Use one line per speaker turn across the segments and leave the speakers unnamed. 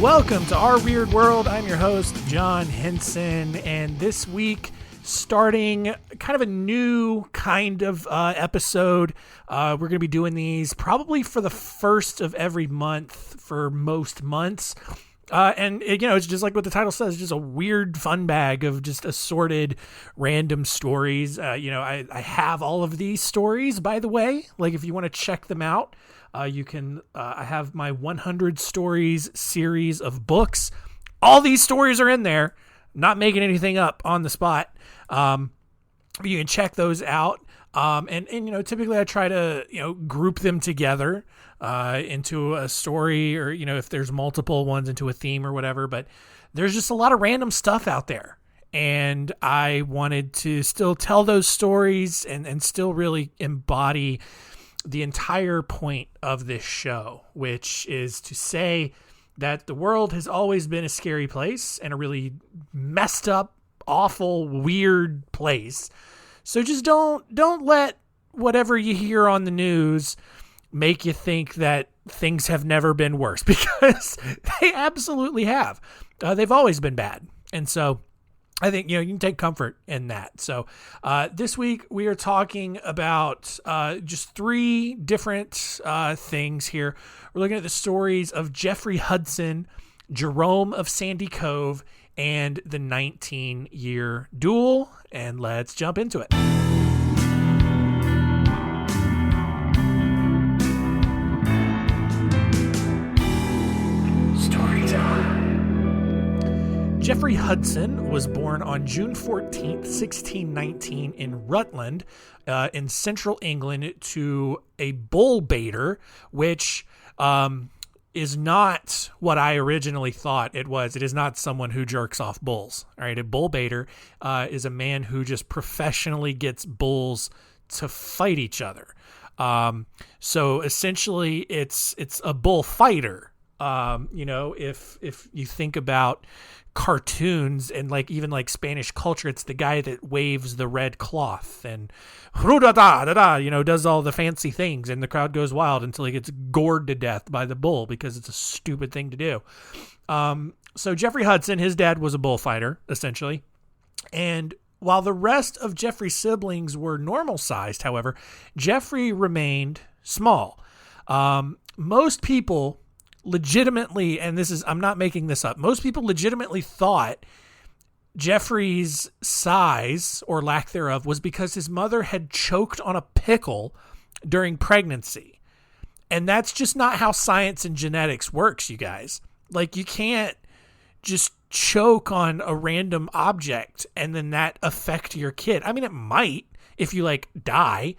Welcome to Our Weird World. I'm your host, John Henson, and this week, starting kind of a new kind of episode. We're going to be doing these probably for the first of every month for most months. It's just like what the title says, just a weird fun bag of just assorted random stories. I have all of these stories, by the way. Like, if you want to check them out, you can. I have my 100 Stories series of books. All these stories are in there. Not making anything up on the spot. You can check those out. Typically I try to, group them together into a story, or, if there's multiple ones, into a theme or whatever. But there's just a lot of random stuff out there. And I wanted to still tell those stories and still really embody the entire point of this show, which is to say that the world has always been a scary place and a really messed up, awful, weird place. So just don't let whatever you hear on the news make you think that things have never been worse, because they absolutely have. They've always been bad. And so I think, you can take comfort in that. So this week we are talking about just three different things here. We're looking at the stories of Jeffrey Hudson, Jerome of Sandy Cove, and the 19-year duel. And let's jump into it. Jeffrey Hudson was born on June 14th, 1619 in Rutland, in central England, to a bull baiter, which is not what I originally thought it was. It is not someone who jerks off bulls. All right, a bull baiter is a man who just professionally gets bulls to fight each other. So essentially, it's a bullfighter. If you think about cartoons and even Spanish culture, it's the guy that waves the red cloth and does all the fancy things, and the crowd goes wild until he gets gored to death by the bull because it's a stupid thing to do. So Jeffrey Hudson, his dad was a bullfighter, essentially. And while the rest of Jeffrey's siblings were normal sized, however, Jeffrey remained small. Most people legitimately, and I'm not making this up, most people legitimately thought Jeffrey's size, or lack thereof, was because his mother had choked on a pickle during pregnancy. And that's just not how science and genetics works, you guys. You can't just choke on a random object and then that affect your kid. I mean, it might if you die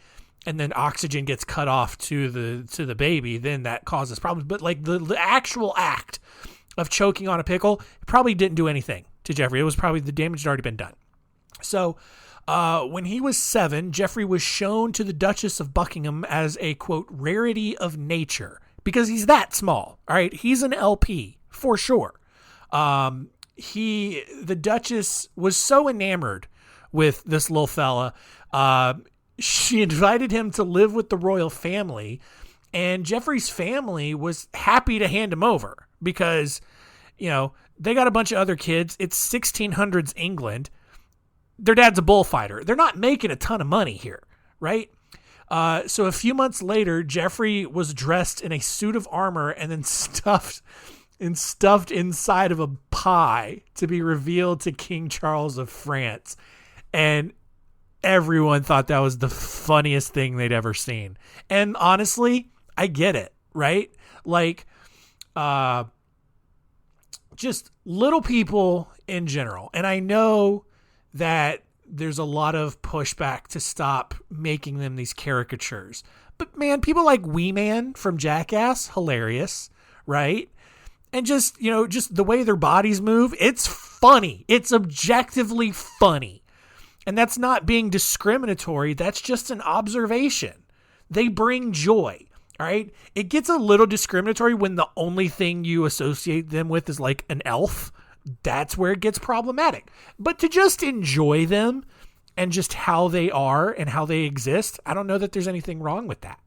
and then oxygen gets cut off to the baby, then that causes problems. But the actual act of choking on a pickle probably didn't do anything to Jeffrey. It was probably, the damage had already been done. So when he was 7, Jeffrey was shown to the Duchess of Buckingham as a, quote, rarity of nature, because he's that small. All right. He's an LP for sure. The Duchess was so enamored with this little fella, she invited him to live with the royal family, and Jeffrey's family was happy to hand him over because, they got a bunch of other kids. It's 1600s England. Their dad's a bullfighter. They're not making a ton of money here, right? So a few months later, Jeffrey was dressed in a suit of armor and then stuffed inside of a pie to be revealed to King Charles of France. And everyone thought that was the funniest thing they'd ever seen. And honestly, I get it, right? Just little people in general. And I know that there's a lot of pushback to stop making them these caricatures. But man, people like Wee Man from Jackass, hilarious, right? And just the way their bodies move, it's funny. It's objectively funny. And that's not being discriminatory. That's just an observation. They bring joy. All right. It gets a little discriminatory when the only thing you associate them with is an elf. That's where it gets problematic. But to just enjoy them and just how they are and how they exist, I don't know that there's anything wrong with that.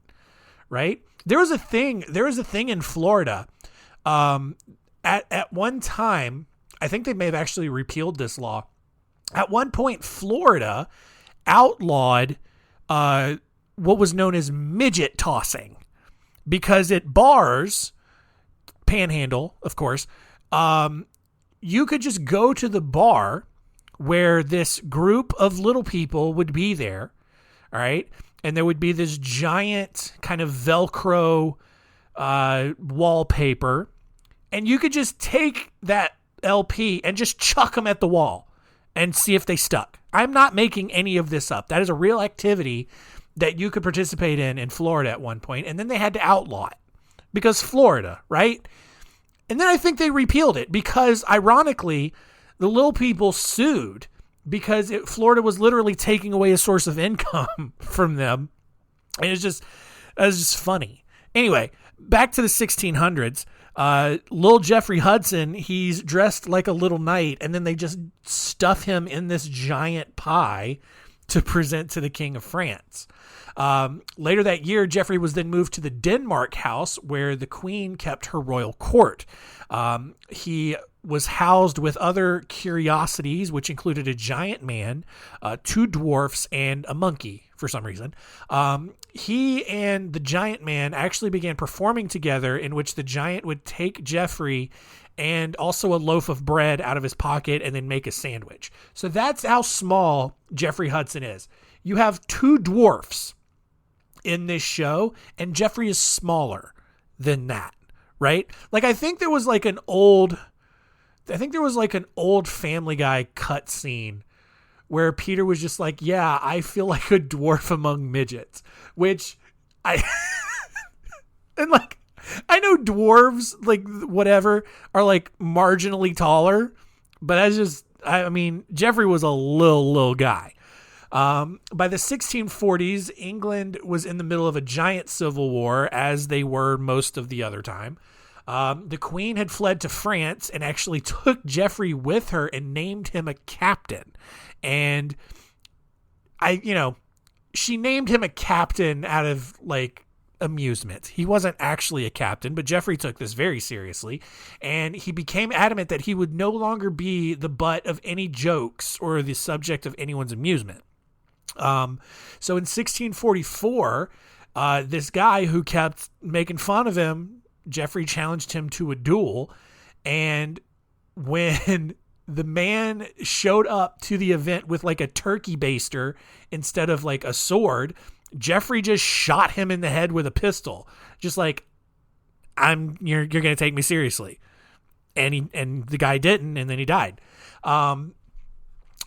Right. There was a thing in Florida at one time, I think they may have actually repealed this law. At one point, Florida outlawed what was known as midget tossing, because at bars, Panhandle, of course, you could just go to the bar where this group of little people would be there, all right? And there would be this giant kind of Velcro wallpaper, and you could just take that LP and just chuck them at the wall and see if they stuck. I'm not making any of this up. That is a real activity that you could participate in Florida at one point, and then they had to outlaw it because Florida, right? And then I think they repealed it because, ironically, the little people sued because Florida was literally taking away a source of income from them. And it was just funny. Anyway, back to the 1600s. Little Jeffrey Hudson, he's dressed like a little knight, and then they just stuff him in this giant pie to present to the King of France. Later that year, Jeffrey was then moved to the Denmark House, where the Queen kept her royal court. He was housed with other curiosities, which included a giant man, 2 dwarfs, and a monkey for some reason. He and the giant man actually began performing together, in which the giant would take Jeffrey and also a loaf of bread out of his pocket and then make a sandwich. So that's how small Jeffrey Hudson is. You have 2 dwarfs in this show, and Jeffrey is smaller than that, right? Like, I think there was like an old Family Guy cut scene where Peter was just like, yeah, I feel like a dwarf among midgets, which and like, I know dwarves, like, whatever, are like marginally taller, but that's just, I mean, Jeffrey was a little guy. By the 1640s, England was in the middle of a giant civil war, as they were most of the other time. The Queen had fled to France and actually took Jeffrey with her and named him a captain. And she named him a captain out of like amusement. He wasn't actually a captain, but Jeffrey took this very seriously, and he became adamant that he would no longer be the butt of any jokes or the subject of anyone's amusement. So in 1644, this guy who kept making fun of him, Jeffrey challenged him to a duel, and when the man showed up to the event with like a turkey baster instead of like a sword, Jeffrey just shot him in the head with a pistol, just like, you're going to take me seriously. And the guy didn't, and then he died.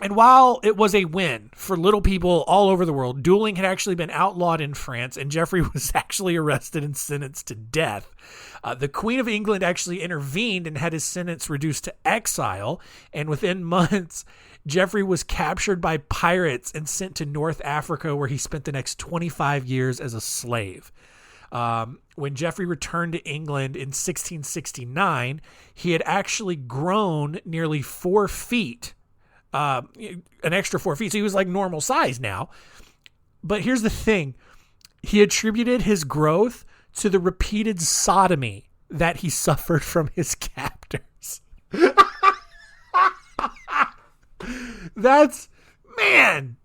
And while it was a win for little people all over the world, dueling had actually been outlawed in France, and Jeffrey was actually arrested and sentenced to death. The Queen of England actually intervened and had his sentence reduced to exile, and within months, Jeffrey was captured by pirates and sent to North Africa, where he spent the next 25 years as a slave. When Jeffrey returned to England in 1669, he had actually grown nearly 4 feet. An extra 4 feet. So he was like normal size now. But here's the thing. He attributed his growth to the repeated sodomy that he suffered from his captors. That's, man.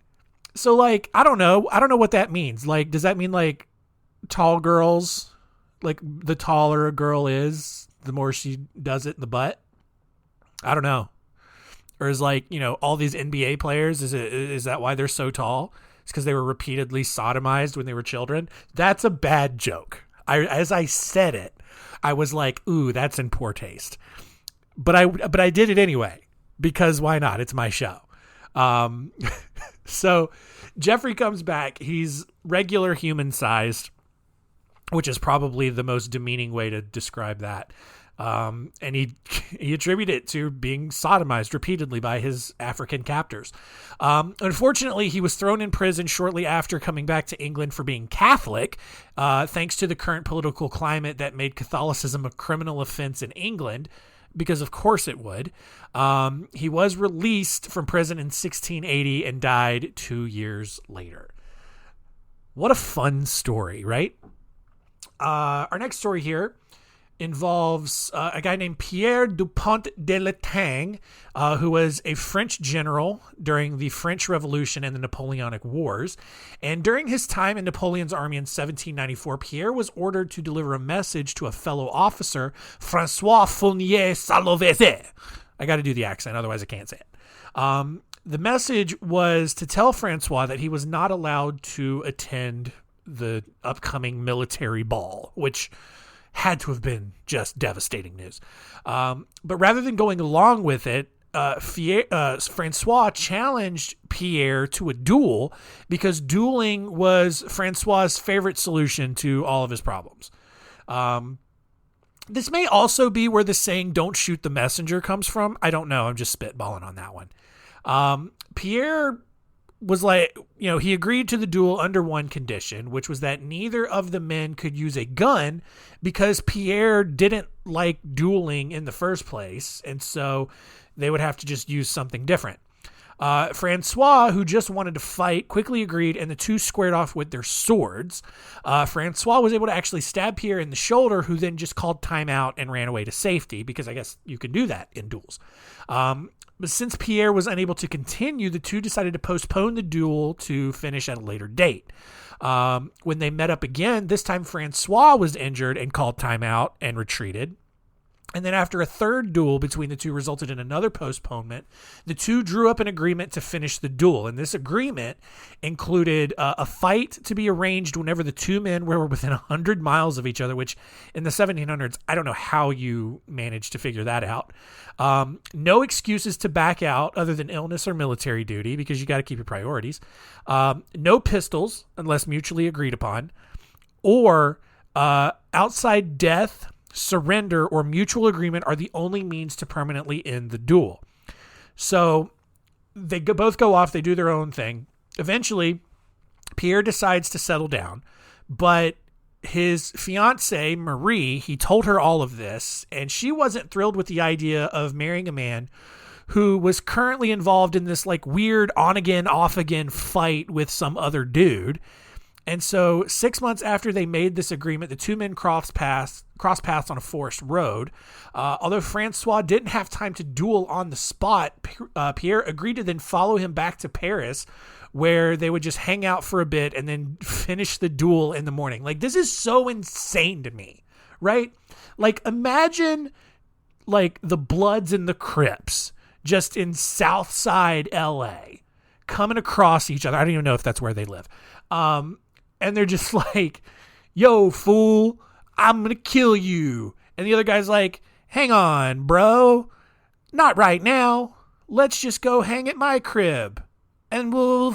So like, I don't know what that means. Like, does that mean like tall girls, like the taller a girl is, the more she does it in the butt? I don't know. Or is like, all these NBA players, is that why they're so tall? It's because they were repeatedly sodomized when they were children. That's a bad joke. As I said it, I was like, ooh, that's in poor taste. But I did it anyway, because why not? It's my show. So Jeffrey comes back. He's regular human sized, which is probably the most demeaning way to describe that. And he attributed it to being sodomized repeatedly by his African captors. Unfortunately, he was thrown in prison shortly after coming back to England for being Catholic, thanks to the current political climate that made Catholicism a criminal offense in England, because of course it would. He was released from prison in 1680 and died 2 years later. What a fun story, right? Our next story here involves a guy named Pierre Dupont de l'Etang, who was a French general during the French Revolution and the Napoleonic Wars. And during his time in Napoleon's army in 1794, Pierre was ordered to deliver a message to a fellow officer, François Fournier-Salovese. I got to do the accent, otherwise I can't say it. The message was to tell Francois that he was not allowed to attend the upcoming military ball, which had to have been just devastating news. But rather than going along with it, Francois challenged Pierre to a duel because dueling was Francois's favorite solution to all of his problems. This may also be where the saying "don't shoot the messenger" comes from. I don't know. I'm just spitballing on that one. Pierre was like, he agreed to the duel under one condition, which was that neither of the men could use a gun because Pierre didn't like dueling in the first place. And so they would have to just use something different. Francois, who just wanted to fight, quickly agreed, and the two squared off with their swords. Francois was able to actually stab Pierre in the shoulder, who then just called timeout and ran away to safety, because I guess you can do that in duels. But since Pierre was unable to continue, the two decided to postpone the duel to finish at a later date. When they met up again, this time Francois was injured and called timeout and retreated. And then after a third duel between the two resulted in another postponement, the two drew up an agreement to finish the duel. And this agreement included a fight to be arranged whenever the two men were within 100 miles of each other, which in the 1700s, I don't know how you managed to figure that out. No excuses to back out other than illness or military duty, because you got to keep your priorities. No pistols unless mutually agreed upon, or outside death, surrender, or mutual agreement are the only means to permanently end the duel. So they both go off, they do their own thing. Eventually, Pierre decides to settle down, but his fiancée, Marie, he told her all of this, and she wasn't thrilled with the idea of marrying a man who was currently involved in this like weird on-again, off-again fight with some other dude. And so 6 months after they made this agreement, the two men crossed paths on a forest road. Although Francois didn't have time to duel on the spot, Pierre agreed to then follow him back to Paris, where they would just hang out for a bit and then finish the duel in the morning. Like, this is so insane to me, right? Like, imagine like the Bloods and the Crips just in Southside LA coming across each other. I don't even know if that's where they live. And they're just like, yo, fool, I'm going to kill you. And the other guy's like, hang on, bro. Not right now. Let's just go hang at my crib. And we'll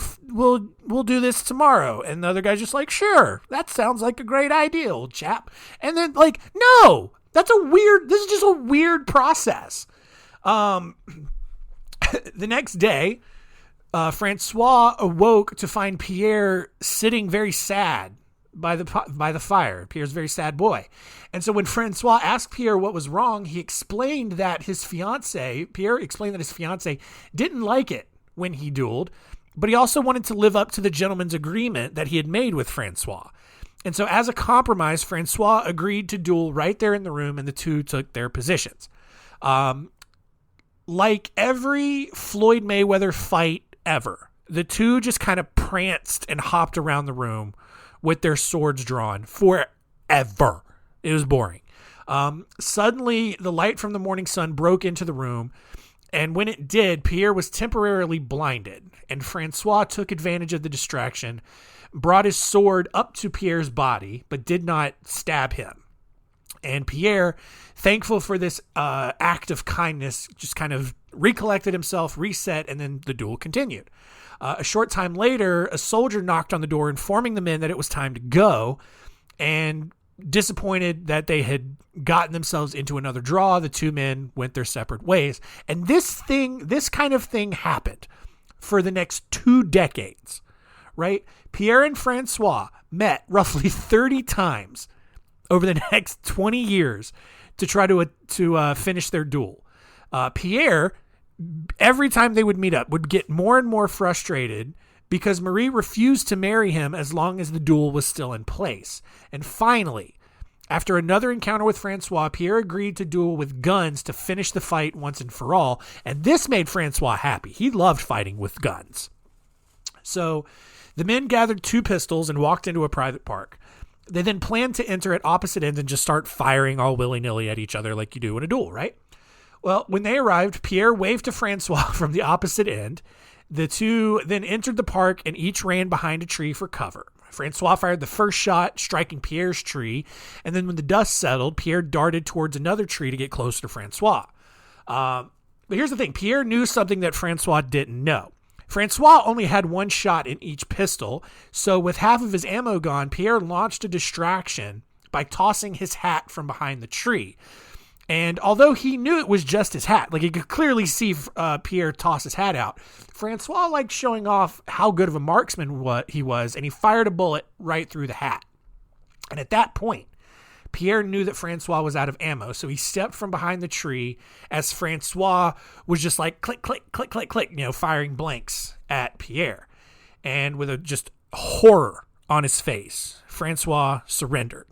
do this tomorrow. And the other guy's just like, sure, that sounds like a great idea, old chap. And then like, no, this is just a weird process. The next day, Francois awoke to find Pierre sitting very sad by the fire. Pierre's a very sad boy. And so when Francois asked Pierre what was wrong, Pierre explained that his fiancée didn't like it when he dueled, but he also wanted to live up to the gentleman's agreement that he had made with Francois. And so as a compromise, Francois agreed to duel right there in the room, and the two took their positions. Like every Floyd Mayweather fight ever, the two just kind of pranced and hopped around the room with their swords drawn forever. It was boring. Suddenly, the light from the morning sun broke into the room, and when it did, Pierre was temporarily blinded, and Francois took advantage of the distraction, brought his sword up to Pierre's body, but did not stab him. And Pierre, thankful for this act of kindness, just kind of recollected himself, reset, and then the duel continued. A short time later, a soldier knocked on the door, informing the men that it was time to go. And disappointed that they had gotten themselves into another draw, the two men went their separate ways. And this kind of thing happened for the next 2 decades, right? Pierre and Francois met roughly 30 times over the next 20 years to try to finish their duel. Pierre, every time they would meet up, would get more and more frustrated because Marie refused to marry him as long as the duel was still in place. And finally, After another encounter with Francois, Pierre agreed to duel with guns to finish the fight once and for all, and this made Francois happy. He loved fighting with guns. So the men gathered 2 pistols and walked into a private park. They then planned to enter at opposite ends and just start firing all willy-nilly at each other like you do in a duel, right? Well, when they arrived, Pierre waved to Francois from the opposite end. The 2 then entered the park and each ran behind a tree for cover. Francois fired the first shot, striking Pierre's tree, and then when the dust settled, Pierre darted towards another tree to get closer to Francois. But here's the thing. Pierre knew something that Francois didn't know. Francois only had 1 shot in each pistol, so with half of his ammo gone, Pierre launched a distraction by tossing his hat from behind the tree. And although he knew it was just his hat, like he could clearly see Pierre toss his hat out, Francois liked showing off how good of a marksman he was, and he fired a bullet right through the hat. And at that point, Pierre knew that Francois was out of ammo, so he stepped from behind the tree as Francois was just like click, click, click, click, click, firing blanks at Pierre. And with a just horror on his face, Francois surrendered.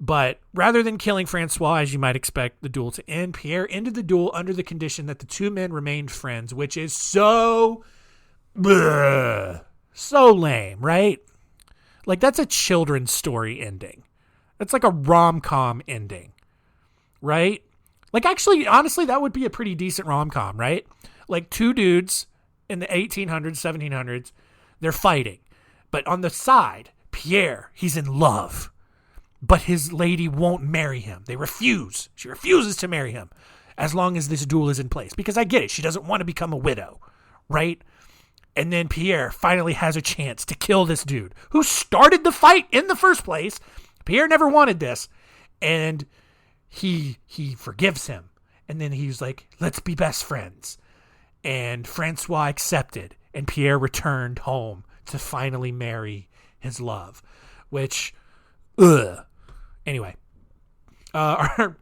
But rather than killing Francois, as you might expect the duel to end, Pierre ended the duel under the condition that the 2 men remained friends, which is so lame, right? Like, that's a children's story ending. That's like a rom-com ending, right? Like, actually, honestly, that would be a pretty decent rom-com, right? Like 2 dudes in the 1800s, 1700s, they're fighting. But on the side, Pierre, he's in love. But his lady won't marry him. They refuse. She refuses to marry him as long as this duel is in place. Because I get it. She doesn't want to become a widow, right? And then Pierre finally has a chance to kill this dude who started the fight in the first place. Pierre never wanted this. And he forgives him. And then he's like, let's be best friends. And Francois accepted. And Pierre returned home to finally marry his love. Which, Anyway, our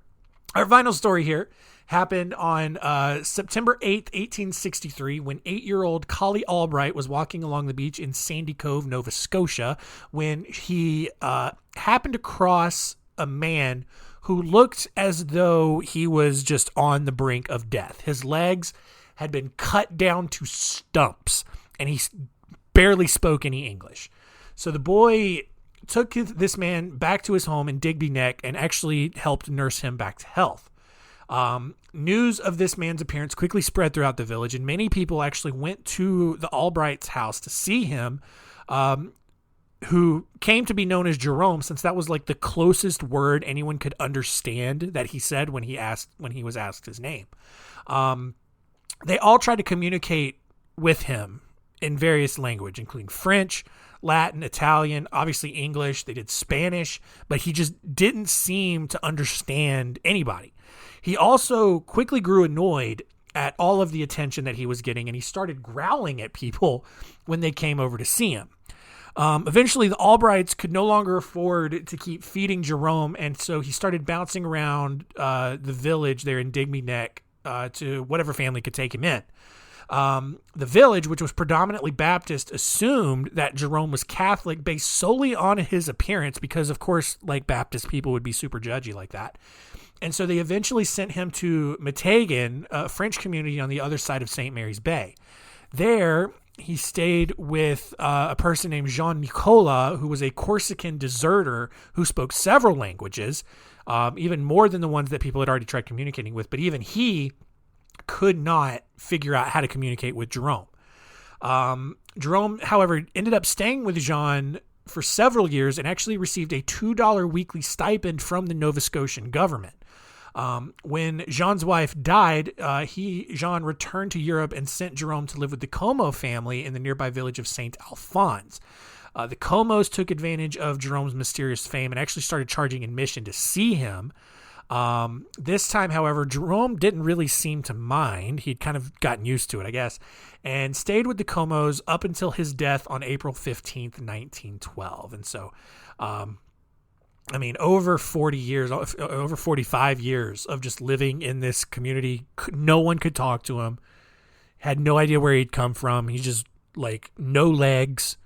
final story here happened on September 8th, 1863, when 8-year-old Collie Albright was walking along the beach in Sandy Cove, Nova Scotia, when he happened to cross a man who looked as though he was just on the brink of death. His legs had been cut down to stumps, and he barely spoke any English. So the boy took this man back to his home in Digby Neck and actually helped nurse him back to health. News of this man's appearance quickly spread throughout the village, and many people actually went to the Albright's house to see him, who came to be known as Jerome, since that was like the closest word anyone could understand that he said when he was asked his name. They all tried to communicate with him in various language, including French, Latin, Italian, obviously English. They did Spanish, but he just didn't seem to understand anybody. He also quickly grew annoyed at all of the attention that he was getting, and he started growling at people when they came over to see him. Eventually, the Albrights could no longer afford to keep feeding Jerome, and so he started bouncing around the village there in Digby Neck to whatever family could take him in. The village, which was predominantly Baptist, assumed that Jerome was Catholic based solely on his appearance because, of course, like Baptist people would be super judgy like that. And so they eventually sent him to Matagan, a French community on the other side of St. Mary's Bay. There, he stayed with a person named Jean Nicolas, who was a Corsican deserter who spoke several languages, even more than the ones that people had already tried communicating with. But even he could not figure out how to communicate with Jerome. Jerome, however, ended up staying with Jean for several years and actually received a $2 weekly stipend from the Nova Scotian government. When Jean's wife died, Jean returned to Europe and sent Jerome to live with the Como family in the nearby village of St. Alphonse. The Comos took advantage of Jerome's mysterious fame and actually started charging admission to see him. This time, however, Jerome didn't really seem to mind. He'd kind of gotten used to it, I guess, and stayed with the Comos up until his death on April 15th, 1912. And so, over 40 years, over 45 years of just living in this community, no one could talk to him, had no idea where he'd come from. He's just like no legs,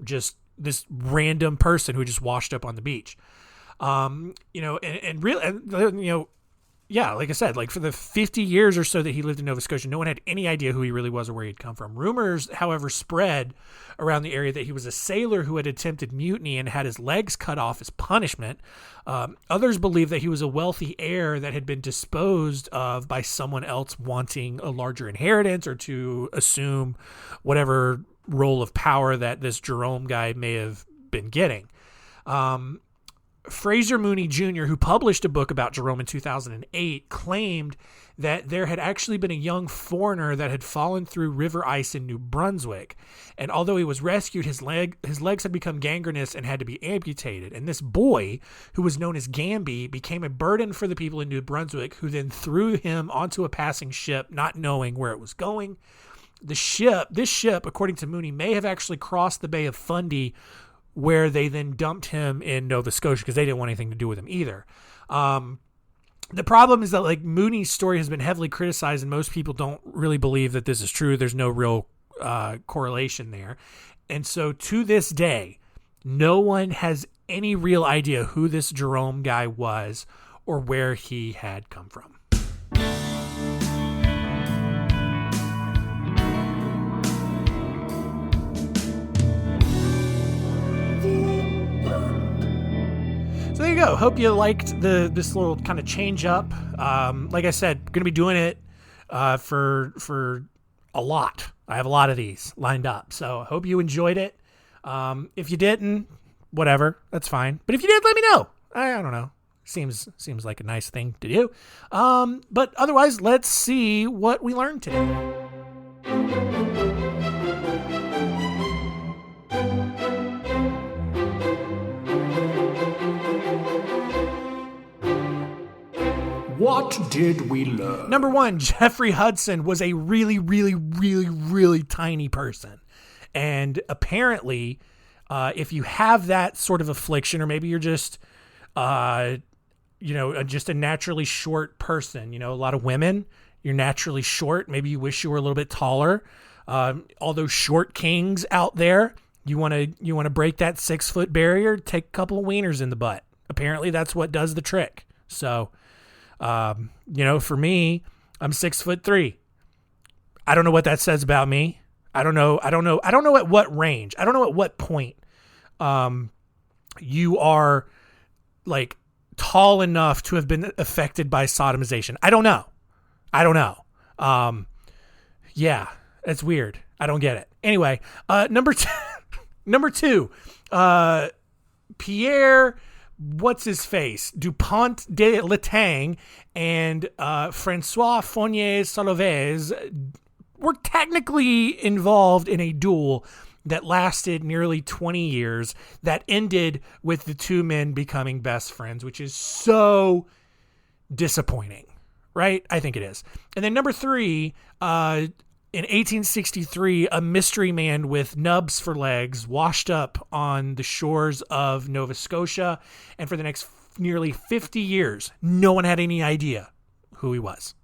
just this random person who just washed up on the beach. And really, yeah, like I said, like for the 50 years or so that he lived in Nova Scotia, no one had any idea who he really was or where he'd come from. Rumors, however, spread around the area that he was a sailor who had attempted mutiny and had his legs cut off as punishment. Others believe that he was a wealthy heir that had been disposed of by someone else wanting a larger inheritance or to assume whatever role of power that this Jerome guy may have been getting. Fraser Mooney Jr., who published a book about Jerome in 2008, claimed that there had actually been a young foreigner that had fallen through river ice in New Brunswick. And although he was rescued, his legs had become gangrenous and had to be amputated. And this boy, who was known as Gamby, became a burden for the people in New Brunswick, who then threw him onto a passing ship, not knowing where it was going. This ship, according to Mooney, may have actually crossed the Bay of Fundy, where they then dumped him in Nova Scotia because they didn't want anything to do with him either. The problem is that like Mooney's story has been heavily criticized, and most people don't really believe that this is true. There's no real correlation there. And so to this day, no one has any real idea who this Jerome guy was or where he had come from. So there you go. Hope you liked this little kind of change up. Like I said, going to be doing it for a lot. I have a lot of these lined up. So I hope you enjoyed it. If you didn't, whatever, that's fine. But if you did, let me know. I don't know. Seems like a nice thing to do. But otherwise, let's see what we learned today. What did we learn? Number one, Jeffrey Hudson was a really, really, really, really tiny person. And apparently, if you have that sort of affliction, or maybe you're just, just a naturally short person, a lot of women, you're naturally short. Maybe you wish you were a little bit taller. All those short kings out there, you want to break that 6-foot barrier, take a couple of wieners in the butt. Apparently that's what does the trick. So, for me, I'm 6'3". I don't know what that says about me. I don't know at what range. I don't know at what point, you are like tall enough to have been affected by sodomization. I don't know. Yeah, it's weird. I don't get it. Anyway, number two, Pierre, what's his face? Dupont de Latang and Francois Fournier Solovez were technically involved in a duel that lasted nearly 20 years that ended with the two men becoming best friends, which is so disappointing, right? I think it is. And then number three, in 1863, a mystery man with nubs for legs washed up on the shores of Nova Scotia, and for the next nearly 50 years, no one had any idea who he was.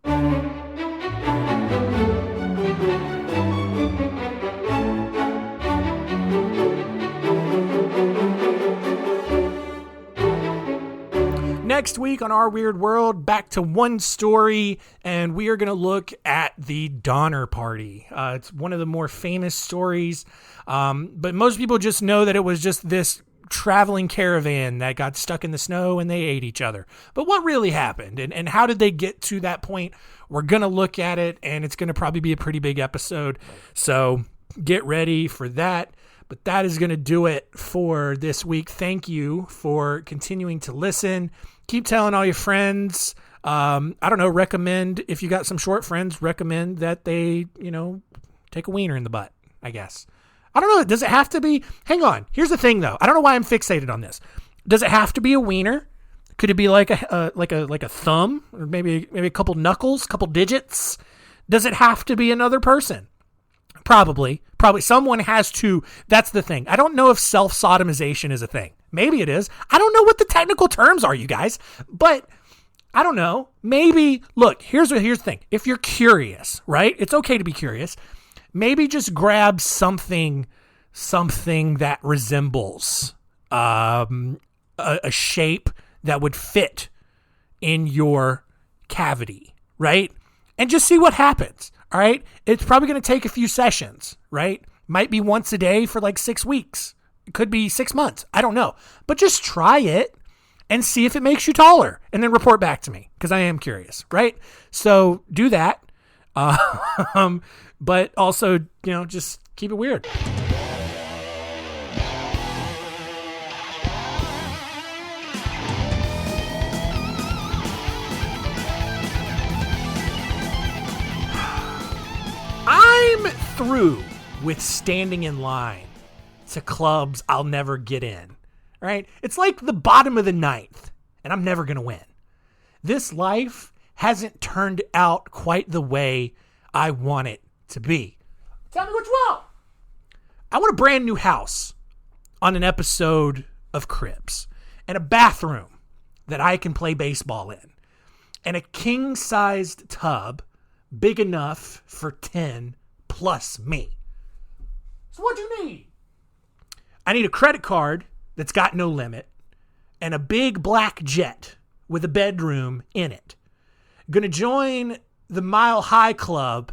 Next week on Our Weird World, back to one story, and we are going to look at the Donner Party. It's one of the more famous stories, but most people just know that it was just this traveling caravan that got stuck in the snow and they ate each other. But what really happened, and how did they get to that point? We're going to look at it, and it's going to probably be a pretty big episode, so get ready for that. But that is going to do it for this week. Thank you for continuing to listen. Keep telling all your friends. Recommend, if you got some short friends, recommend that they, take a wiener in the butt, I guess. I don't know. Does it have to be? Hang on. Here's the thing, though. I don't know why I'm fixated on this. Does it have to be a wiener? Could it be like a thumb, or maybe a couple knuckles, couple digits? Does it have to be another person? Probably someone has to. That's the thing. I don't know if self-sodomization is a thing. Maybe it is. I don't know what the technical terms are, you guys, but I don't know. Maybe, look, here's the thing. If you're curious, right? It's okay to be curious. Maybe just grab something that resembles a shape that would fit in your cavity, right? And just see what happens, all right? It's probably going to take a few sessions, right? Might be once a day for like 6 weeks. It could be 6 months. I don't know. But just try it and see if it makes you taller and then report back to me because I am curious, right? So do that. But also, just keep it weird. I'm through with standing in line to clubs I'll never get in, right? It's like the bottom of the ninth, and I'm never going to win. This life hasn't turned out quite the way I want it to be. Tell me what's wrong. I want a brand new house on an episode of Cribs, and a bathroom that I can play baseball in, and a king-sized tub big enough for 10 plus me. So what do you need? I need a credit card that's got no limit and a big black jet with a bedroom in it. Gonna join the Mile High Club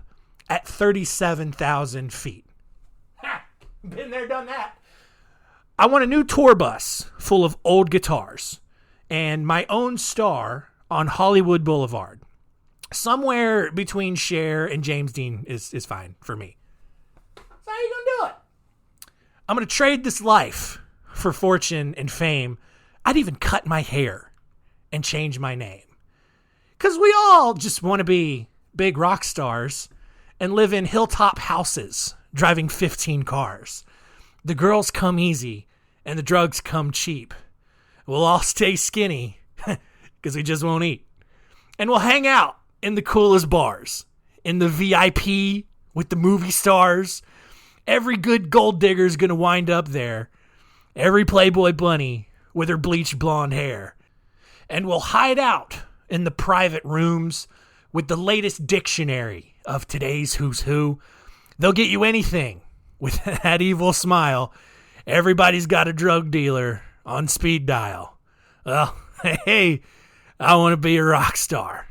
at 37,000 feet. Ha! Been there, done that. I want a new tour bus full of old guitars and my own star on Hollywood Boulevard. Somewhere between Cher and James Dean is fine for me. So how you gonna do it? I'm gonna trade this life for fortune and fame. I'd even cut my hair and change my name. Because we all just want to be big rock stars and live in hilltop houses driving 15 cars. The girls come easy and the drugs come cheap. We'll all stay skinny because we just won't eat. And we'll hang out in the coolest bars, in the VIP with the movie stars. Every good gold digger's going to wind up there. Every Playboy bunny with her bleached blonde hair. And we'll hide out in the private rooms with the latest dictionary of today's who's who. They'll get you anything with that evil smile. Everybody's got a drug dealer on speed dial. Well, hey, I want to be a rock star.